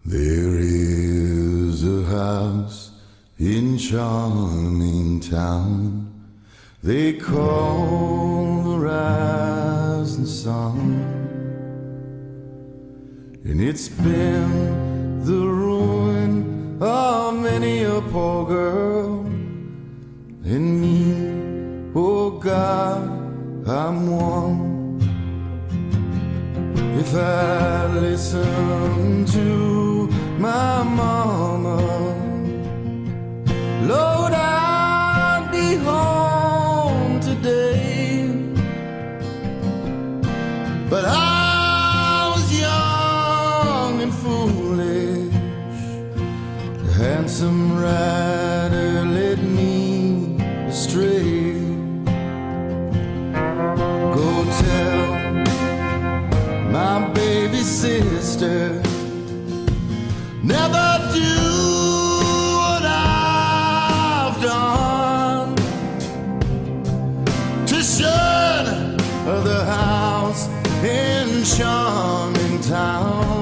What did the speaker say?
There is a house in charming town they call the rising sun, and it's been the ruin of many a poor girl, and me, oh God, I'm one. If I listen to my mama, Lord, I'd be home today. But I was young and foolish. The handsome rider led me astray. Go tell my baby sister, never do what I've done to shun the house in charming town.